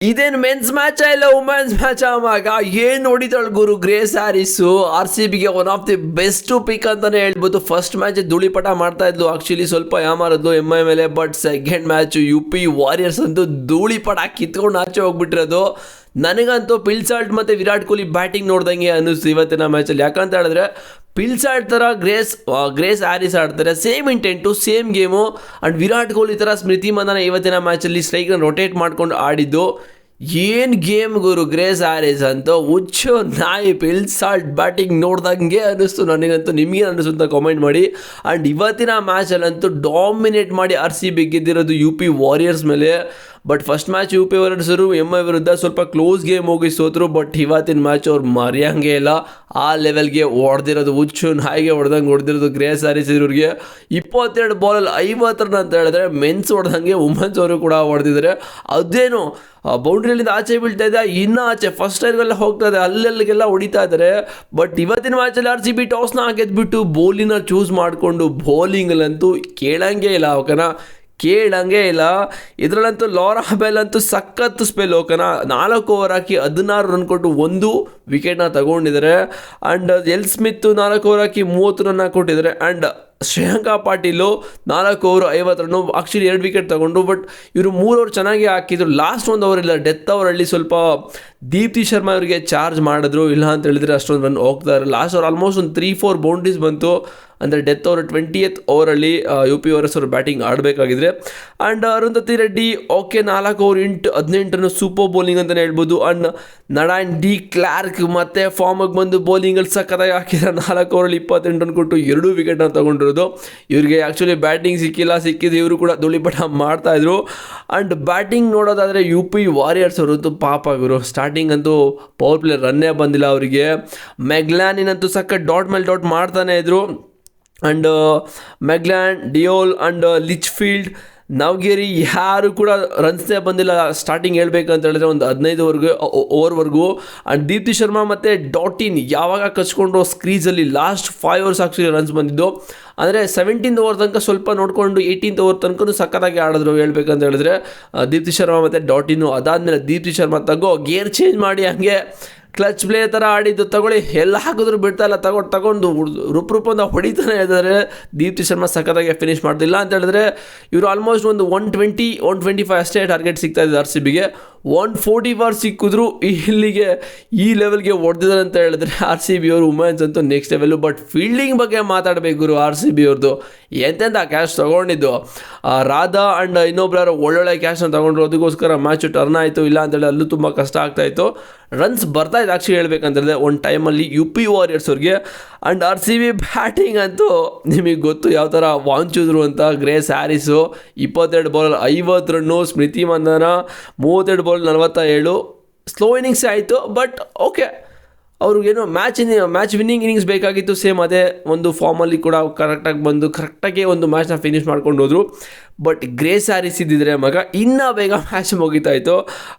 ಇದೇನು men's match ಇಲ್ಲ women's match ಮಗ ಏನು ನೋಡಿದಳು ಗುರು ಗ್ರೇಸ್ ಹ್ಯಾರಿಸು ಆರ್ ಸಿ ಬಿಗೆ one of the best pick ಅಂತಾನೆ ಹೇಳ್ಬೋದು. ಫಸ್ಟ್ ಮ್ಯಾಚ್ ಧೂಳಿಪಟ ಮಾಡ್ತಾ ಇದ್ಲು, ಆಕ್ಚುಲಿ ಸ್ವಲ್ಪ ಯಾಮಾರದ್ಲು MI ಮೇಲೆ. But second match UP Warriors ಅಂತೂ ಧೂಳಿಪಟ ಕಿತ್ಕೊಂಡು ಆಚೆ ಹೋಗ್ಬಿಟ್ಟಿರೋದು. ನನಗಂತೂ ಪಿಲ್ಸಾಲ್ಟ್ ಮತ್ತು ವಿರಾಟ್ ಕೊಹ್ಲಿ ಬ್ಯಾಟಿಂಗ್ ನೋಡ್ದಂಗೆ ಅನ್ನಿಸ್ತು ಇವತ್ತಿನ ಮ್ಯಾಚಲ್ಲಿ. ಯಾಕಂತ ಹೇಳಿದ್ರೆ ಪಿಲ್ಸಾಲ್ಟ್ ಥರ ಗ್ರೇಸ್ ಹ್ಯಾರಿಸ್ ಆಡ್ತಾರೆ, same intent same game. And Virat Kohli ಥರ ಸ್ಮೃತಿ ಮಂದನ ಇವತ್ತಿನ ಮ್ಯಾಚಲ್ಲಿ ಸ್ಟ್ರೈಕ್ನ ರೊಟೇಟ್ ಮಾಡ್ಕೊಂಡು ಆಡಿದ್ದು. ಏನು ಗೇಮ್ ಗುರು ಗ್ರೇಸ್ ಹ್ಯಾರಿಸ್ ಅಂತ ಹುಚ್ಚು ನಾಯಿ. ಪಿಲ್ಸಾಲ್ಟ್ ಬ್ಯಾಟಿಂಗ್ ನೋಡ್ದಂಗೆ ಅನ್ನಿಸ್ತು ನನಗಂತೂ. ನಿಮಗೆ ಅನ್ನಿಸ್ತು ಅಂತ ಕಾಮೆಂಟ್ ಮಾಡಿ. ಆ್ಯಂಡ್ ಇವತ್ತಿನ ಮ್ಯಾಚಲ್ಲಂತೂ ಡಾಮಿನೇಟ್ ಮಾಡಿ RCB ಗೆದ್ದಿರೋದು UP ವಾರಿಯರ್ಸ್ ಮೇಲೆ. But first match UP ವಾರಿಯರ್ಸರು MI ವಿರುದ್ಧ ಸ್ವಲ್ಪ ಕ್ಲೋಸ್ ಗೇಮ್ ಹೋಗಿ ಸೋತರು. ಬಟ್ ಇವತ್ತಿನ ಮ್ಯಾಚ್ ಅವ್ರು ಮರೆಯೋಂಗೆ ಇಲ್ಲ, ಆ ಲೆವೆಲ್ಗೆ ಹೊಡೆದಿರೋದು, ಹುಚ್ಚು ನಾಯಿಗೆ ಹೊಡೆದಿರೋದು ಗ್ರೇಸ್ ಹ್ಯಾರಿಸ್ ಇವ್ರಿಗೆ. 22 ಬಾಲಲ್ಲಿ 50 ರನ್ ಅಂತ ಹೇಳಿದ್ರೆ ಮೆನ್ಸ್ ಹೊಡೆದಂಗೆ ವುಮೆನ್ಸ್ ಅವರು ಕೂಡ ಹೊಡೆದಿದ್ದಾರೆ. ಅದೇನು ಬೌಂಡ್ರಿಯಲ್ಲಿಂದ ಆಚೆ ಬೀಳ್ತಾ ಇದೆ, ಇನ್ನೂ ಆಚೆ ಫಸ್ಟ್ ಟೈರ್ಗೆಲ್ಲ ಹೋಗ್ತಾ ಇದೆ, ಅಲ್ಲೆಲ್ಲಿಗೆಲ್ಲ ಹೊಡಿತಾ ಇದ್ದಾರೆ. ಬಟ್ ಇವತ್ತಿನ ಮ್ಯಾಚಲ್ಲಿ RCB ಟಾಸ್ನ ಗೆದ್ಬಿಟ್ಟು ಬೌಲಿಂಗ್ನ ಚೂಸ್ ಮಾಡಿಕೊಂಡು ಬೌಲಿಂಗಲ್ಲಂತೂ ಕೇಳಂಗೆ ಇಲ್ಲ ಅವಕನ, ಕೇಳಂಗೆ ಇಲ್ಲ. ಇದರಲ್ಲಂತೂ ಲಾರಾ ಬೆಲ್ ಅಂತೂ ಸಖತ್ತು ಸ್ಪೆಲ್ ಹೋಗನ. 4 ಓವರ್ ಹಾಕಿ 16 ರನ್ ಕೊಟ್ಟು 1 ವಿಕೆಟ್ನ ತಗೊಂಡಿದ್ದಾರೆ. ಆ್ಯಂಡ್ ಎಲ್ ಸ್ಮಿತ್ 4 ಓವರ್ ಹಾಕಿ 30 ರನ್ ಕೊಟ್ಟಿದ್ದಾರೆ. ಆ್ಯಂಡ್ ಶ್ರೇಯಾಂಕಾ ಪಾಟೀಲು 4 ಓವರ್ 50 ರನ್ನು, ಆಕ್ಚುಲಿ 2 ವಿಕೆಟ್ ತಗೊಂಡು. ಬಟ್ ಇವರು 3 ಓವರ್ ಚೆನ್ನಾಗಿ ಹಾಕಿದ್ರು. ಲಾಸ್ಟ್ 1 ಓವರ್ ಇಲ್ಲ, ಡೆತ್ ಓವರಲ್ಲಿ ಸ್ವಲ್ಪ ದೀಪ್ತಿ ಶರ್ಮಾ ಅವರಿಗೆ ಚಾರ್ಜ್ ಮಾಡಿದ್ರು. ಇಲ್ಲ ಅಂತ ಹೇಳಿದ್ರೆ ಅಷ್ಟೊಂದು ರನ್ ಹೋಗ್ತಾರೆ. ಲಾಸ್ಟ್ ಓವರ್ ಆಲ್ಮೋಸ್ಟ್ ಒಂದು 3-4 ಬೌಂಡ್ರೀಸ್ ಬಂತು. ಅಂದರೆ ಡೆತ್ ಓವರ್ 20th ಓವರಲ್ಲಿ UP ವಾರಿಯರ್ಸ್ ಅವರು ಬ್ಯಾಟಿಂಗ್ ಆಡಬೇಕಾಗಿದ್ರೆ. ಆ್ಯಂಡ್ ಅರುಂಧತಿ ರೆಡ್ಡಿ 4 ಓವರ್ 18 ರನ್ನು ಸೂಪರ್ ಬೌಲಿಂಗ್ ಅಂತಲೇ ಹೇಳ್ಬೋದು. ಆ್ಯಂಡ್ ನಡಾನ್ ಡಿ ಕ್ಲಾರ್ಕ್ ಮತ್ತೆ ಫಾರ್ಮಿಗೆ ಬಂದು ಬೌಲಿಂಗಲ್ಲಿ ಸಖತ್ತಾಗಿ ಹಾಕಿದ್ರೆ 4 ಓವರಲ್ಲಿ 28 ರನ್ ಕೊಟ್ಟು 2 ವಿಕೆಟ್ನ ತೊಗೊಂಡಿರೋದು. ಇವರಿಗೆ ಆ್ಯಕ್ಚುಲಿ ಬ್ಯಾಟಿಂಗ್ ಸಿಕ್ಕಿದ್ದು ಇವರು ಕೂಡ ಧೂಳಿಪಟ ಮಾಡ್ತಾಯಿದ್ರು. ಆ್ಯಂಡ್ ಬ್ಯಾಟಿಂಗ್ ನೋಡೋದಾದರೆ UP ವಾರಿಯರ್ಸ್ ಅವರಂತೂ ಪಾಪ ಇವರು ಸ್ಟಾರ್ಟಿಂಗ್ ಅಂತೂ ಪವರ್ ಪ್ಲೇ ರನ್ನೇ ಬಂದಿಲ್ಲ ಅವರಿಗೆ. ಮೆಗ್ಲಾನಿನಂತೂ ಸಖತ್ ಡಾಟ್ ಮೇಲೆ ಡಾಟ್ ಮಾಡ್ತಾನೆ ಇದ್ರು. ಆ್ಯಂಡ್ ಮೆಗ್ಲಾನ್, ಡಿಯೋಲ್ ಆ್ಯಂಡ್ ಲಿಚ್ಫೀಲ್ಡ್, ನವಗೇರಿ ಯಾರು ಕೂಡ ರನ್ಸ್ನೇ ಬಂದಿಲ್ಲ ಸ್ಟಾರ್ಟಿಂಗ್ ಹೇಳ್ಬೇಕಂತ ಹೇಳಿದ್ರೆ ಒಂದು 15 ಓವರ್ವರೆಗೂ. ಆ್ಯಂಡ್ ದೀಪ್ತಿ ಶರ್ಮಾ ಮತ್ತು ಡಾಟಿನ್ ಯಾವಾಗ ಕಚ್ಕೊಂಡು ಸ್ಕ್ರೀಸಲ್ಲಿ ಲಾಸ್ಟ್ 5 ಓವರ್ಸ್ ಆಕ್ಚುಲಿ ರನ್ಸ್ ಬಂದಿದ್ದು. ಅಂದರೆ 17th ಓವರ್ ತನಕ ಸ್ವಲ್ಪ ನೋಡಿಕೊಂಡು 18th ಓವರ್ ತನಕ ಸಖತ್ತಾಗಿ ಆಡಿದ್ರು ಹೇಳ್ಬೇಕಂತ ಹೇಳಿದ್ರೆ ದೀಪ್ತಿ ಶರ್ಮಾ ಮತ್ತು ಡಾಟಿನು. ಅದಾದಮೇಲೆ ದೀಪ್ತಿ ಶರ್ಮಾ ಗೇರ್ ಚೇಂಜ್ ಮಾಡಿ ಹಂಗೆ ಕ್ಲಚ್ ಪ್ಲೇ ಥರ ಆಡಿದ್ದು, ತಗೊಳ್ಳಿ ಎಲ್ಲ ಹಾಕಿದ್ರು ಬಿಡ್ತಾ ಇಲ್ಲ, ತಗೊಂಡು ರೂಪಂದ ಹೊಡಿತಾನೆ ಇದ್ದಾರೆ. ದೀಪ್ತಿ ಶರ್ಮಾ ಸಖತ್ತಾಗಿ ಫಿನಿಶ್ ಮಾಡ್ತಿಲ್ಲ ಅಂತ ಹೇಳಿದ್ರೆ ಇವರು ಆಲ್ಮೋಸ್ಟ್ ಒಂದು 120-125 ಅಷ್ಟೇ ಟಾರ್ಗೆಟ್ ಸಿಗ್ತಾ ಇದೆ RCBಗೆ. 144 ಸಿಕ್ಕಿದ್ರು ಇಲ್ಲಿಗೆ ಈ ಲೆವೆಲ್ಗೆ ಹೊಡೆದಿದ್ದಾರೆ ಅಂತ ಹೇಳಿದ್ರೆ RCB ಅವರು ವುಮೆನ್ಸ್ ಅಂತೂ ನೆಕ್ಸ್ಟ್ ಲೆವೆಲ್ಲು. ಬಟ್ ಫೀಲ್ಡಿಂಗ್ ಬಗ್ಗೆ ಮಾತಾಡಬೇಕು ಗುರು RCB ಅವ್ರದ್ದು. ಎಂತೆಂಥ ಕ್ಯಾಶ್ ತೊಗೊಂಡಿದ್ದು, ರಾಧಾ ಆ್ಯಂಡ್ ಇನ್ನೊಬ್ಬರು ಒಳ್ಳೊಳ್ಳೆ ಕ್ಯಾಶ್ನ ತೊಗೊಂಡ್ರು. ಅದಕ್ಕೋಸ್ಕರ ಮ್ಯಾಚು ಟರ್ನ್ ಆಯಿತು. ಇಲ್ಲ ಅಂತೇಳಿ ಅಲ್ಲೂ ತುಂಬ ಕಷ್ಟ ಆಗ್ತಾಯಿತ್ತು. ರನ್ಸ್ ಬರ್ತಾಯಿತ್ತು ಆ್ಯಕ್ಚುಲಿ ಹೇಳ್ಬೇಕಂತಂದರೆ ಒಂದು ಟೈಮಲ್ಲಿ UP ವಾರಿಯರ್ಸ್ ಅವ್ರಿಗೆ. ಆ್ಯಂಡ್ RCB ಬ್ಯಾಟಿಂಗ್ ಅಂತೂ ನಿಮಗೆ ಗೊತ್ತು ಯಾವ ಥರ ವಾಂಚಿದ್ರು ಅಂತ. ಗ್ರೇಸ್ ಹ್ಯಾರಿಸು 22 ಬಾಲಲ್ಲಿ 50 ರನ್ನು, ಸ್ಮೃತಿ ಮಂದನ 32 ಬಾಲ್ 47. ಸ್ಲೋ ಇನ್ನಿಂಗ್ಸ್ ಆಯಿತು. ಬಟ್ ಓಕೆ, ಅವ್ರಿಗೇನು ಮ್ಯಾಚ್ ವಿನ್ನಿಂಗ್ ಇನ್ನಿಂಗ್ಸ್ ಬೇಕಾಗಿತ್ತು. ಸೇಮ್ ಅದೇ ಒಂದು ಫಾರ್ಮಲ್ಲಿ ಕೂಡ ಕರೆಕ್ಟಾಗಿ ಬಂದು ಕರೆಕ್ಟಾಗಿ ಒಂದು ಮ್ಯಾಚ್ನ ಫಿನಿಷ್ ಮಾಡ್ಕೊಂಡು ಹೋದರು. ಬಟ್ ಗ್ರೇಸ್ ಹ್ಯಾರಿಸ್ ಇದ್ದಿದ್ರೆ ಮಗ ಇನ್ನೂ ಬೇಗ ಮ್ಯಾಚ್ ಮುಗಿತಾಯಿತ್ತು.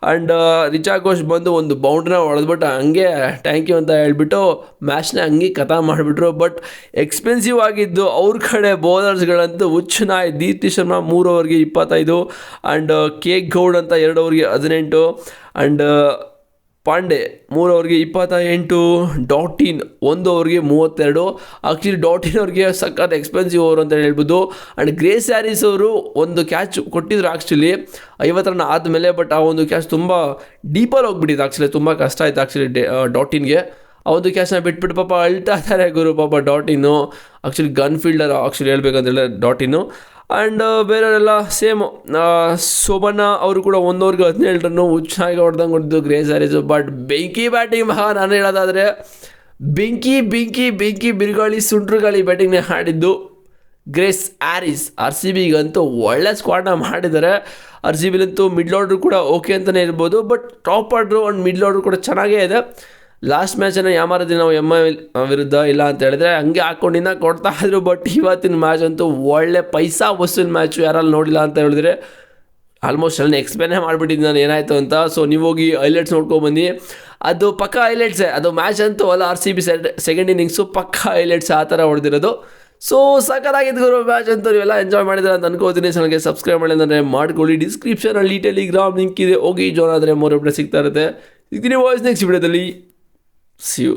ಆ್ಯಂಡ್ ರಿಚಾ ಘೋಷ್ ಬಂದು ಒಂದು ಬೌಂಡ್ರಿನ ಹೊಡೆದ್ಬಿಟ್ಟು ಹಂಗೆ ಥ್ಯಾಂಕ್ ಯು ಅಂತ ಹೇಳ್ಬಿಟ್ಟು ಮ್ಯಾಚ್ನ ಹಂಗೆ ಕಥಾ ಮಾಡಿಬಿಟ್ರು. ಬಟ್ ಎಕ್ಸ್ಪೆನ್ಸಿವ್ ಆಗಿದ್ದು ಅವ್ರ ಕಡೆ ಬೌಲರ್ಸ್ಗಳಂತೂ ಹುಚ್ಚು ನಾಯಿ. ದೀಪ್ತಿ ಶರ್ಮಾ 3 ಓವರ್ಗೆ 25, ಆ್ಯಂಡ್ ಕೆ ಗೌಡ್ ಅಂತ 2 ಓವರ್ಗೆ 18, ಆ್ಯಂಡ್ ಪಾಂಡೆ 3 ಓವರ್ಗೆ 28, ಡಾಟಿನ್ 1 ಓವರ್ಗೆ 32. ಆ್ಯಕ್ಚುಲಿ ಡಾಟಿನ್ ಅವ್ರಿಗೆ ಸಖತ್ ಎಕ್ಸ್ಪೆನ್ಸಿವ್ ಓವರ್ ಅಂತ ಹೇಳ್ಬೋದು. ಆ್ಯಂಡ್ ಗ್ರೇಸ್ ಹ್ಯಾರಿಸ್ ಅವರು ಒಂದು ಕ್ಯಾಚ್ ಕೊಟ್ಟಿದ್ರು ಆ್ಯಕ್ಚುಲಿ 50 ರನ್ ಆದಮೇಲೆ. ಬಟ್ ಆ ಒಂದು ಕ್ಯಾಚ್ ತುಂಬ ಡೀಪಲ್ಲಿ ಹೋಗ್ಬಿಟ್ಟಿತ್ತು ಆ್ಯಕ್ಚುಲಿ, ತುಂಬ ಕಷ್ಟ ಆಯಿತು ಆ್ಯಕ್ಚುಲಿ ಡಾಟಿನ್ಗೆ. ಆ ಒಂದು ಕ್ಯಾಚ್ನ ಬಿಟ್ಬಿಟ್ಟು ಪಾಪ ಅಳ್ತಾ ಇದ್ದಾರೆ ಗುರು ಪಾಪ ಡಾಟಿನ್ನು. ಆ್ಯಕ್ಚುಲಿ ಗನ್ ಫೀಲ್ಡರ್ ಆ್ಯಕ್ಚುಲಿ ಹೇಳ್ಬೇಕಂತೇಳಿ ಡಾಟಿನ್ನು. ಆ್ಯಂಡ್ ಬೇರೆಯವರೆಲ್ಲ ಸೇಮು. ಶೋಭನಾ ಅವರು ಕೂಡ 1 ಓವರ್ಗೆ 17 ರನ್ನು ಹುಚ್ಚಾಗಿ ಹೊಡೆದಂಗೆ ಹೊಡೆದು ಗ್ರೇಸ್ ಹ್ಯಾರಿಸು. ಬಟ್ ಬೆಂಕಿ ಬ್ಯಾಟಿಂಗ್ ಮಹಾ ನಾನು ಹೇಳೋದಾದರೆ ಬೆಂಕಿ ಬಿರುಗಾಳಿ ಸುಂಟ್ರುಗಾಳಿ ಬ್ಯಾಟಿಂಗ್ನೇ ಆಡಿದ್ದು ಗ್ರೇಸ್ ಹ್ಯಾರಿಸ್. RCBಗಂತೂ ಒಳ್ಳೆ ಸ್ಕ್ವಾಡ್ನ ಮಾಡಿದ್ದಾರೆ. RCBಲಂತೂ ಮಿಡ್ಲ್ ಆರ್ಡ್ರು ಕೂಡ ಓಕೆ ಅಂತಲೇ ಇರ್ಬೋದು. But top order and middle order ಕೂಡ ಚೆನ್ನಾಗೇ ಇದೆ. ಲಾಸ್ಟ್ ಮ್ಯಾಚನ್ನು ಯಾಮಾರದಿ ನಾವು MI ವಿರುದ್ಧ ಇಲ್ಲ ಅಂತ ಹೇಳಿದ್ರೆ ಹಂಗೆ ಹಾಕ್ಕೊಂಡಿನ ಕೊಡ್ತಾ ಇದ್ರು. ಬಟ್ ಇವತ್ತಿನ ಮ್ಯಾಚ್ ಅಂತೂ ಒಳ್ಳೆ ಪೈಸಾ ವಸೂಲ್ ಮ್ಯಾಚು. ಯಾರಲ್ಲಿ ನೋಡಿಲ್ಲ ಅಂತ ಹೇಳಿದ್ರೆ ಆಲ್ಮೋಸ್ಟ್ ಅಲ್ಲಿ ಎಕ್ಸ್ಪ್ಲೇನೇ ಮಾಡಿಬಿಟ್ಟಿದ್ದು ನಾನು ಏನಾಯಿತು ಅಂತ. ಸೊ ನೀವು ಹೋಗಿ ಹೈಲೈಟ್ಸ್ ನೋಡ್ಕೊಬನ್ನಿ, ಅದು ಪಕ್ಕ ಹೈಲೈಟ್ಸೇ. ಅದು ಮ್ಯಾಚ್ ಅಂತೂ ಅಲ್ಲ, RCB ಸೆಕೆಂಡ್ ಇನ್ನಿಂಗ್ಸು ಪಕ್ಕ ಹೈಲೈಟ್ಸ್ ಆ ಥರ ಹೊಡೆದಿರೋದು. ಸೊ ಸಖತ್ತಾಗಿದ್ದು ಗುರು ಮ್ಯಾಚ್ ಅಂತ ನೀವೆಲ್ಲ ಎಂಜಾಯ್ ಮಾಡಿದ್ರೆ ಅಂತ ಅನ್ಕೋತೀನಿ. ಚಾನಲ್ಗೆ ಸಬ್ಸ್ಕ್ರೈಬ್ ಮಾಡಿ ಅಂದರೆ ಮಾಡ್ಕೊಳ್ಳಿ. ಡಿಸ್ಕ್ರಿಪ್ಷನಲ್ಲಿ ಟೆಲಿಗ್ರಾಮ್ ಲಿಂಕ್ ಇದೆ, ಹೋಗಿ ಜಾಯ್ನ್ ಆದರೆ ಮೋರ್ ಅಪ್ಡೇಟ್ ಸಿಗ್ತಾ ಇರುತ್ತೆ. ಸಿಗ್ತೀನಿ ವಾಯ್ಸ್ ನೆಕ್ಸ್ಟ್ ವಿಡಿಯೋದಲ್ಲಿ. See you.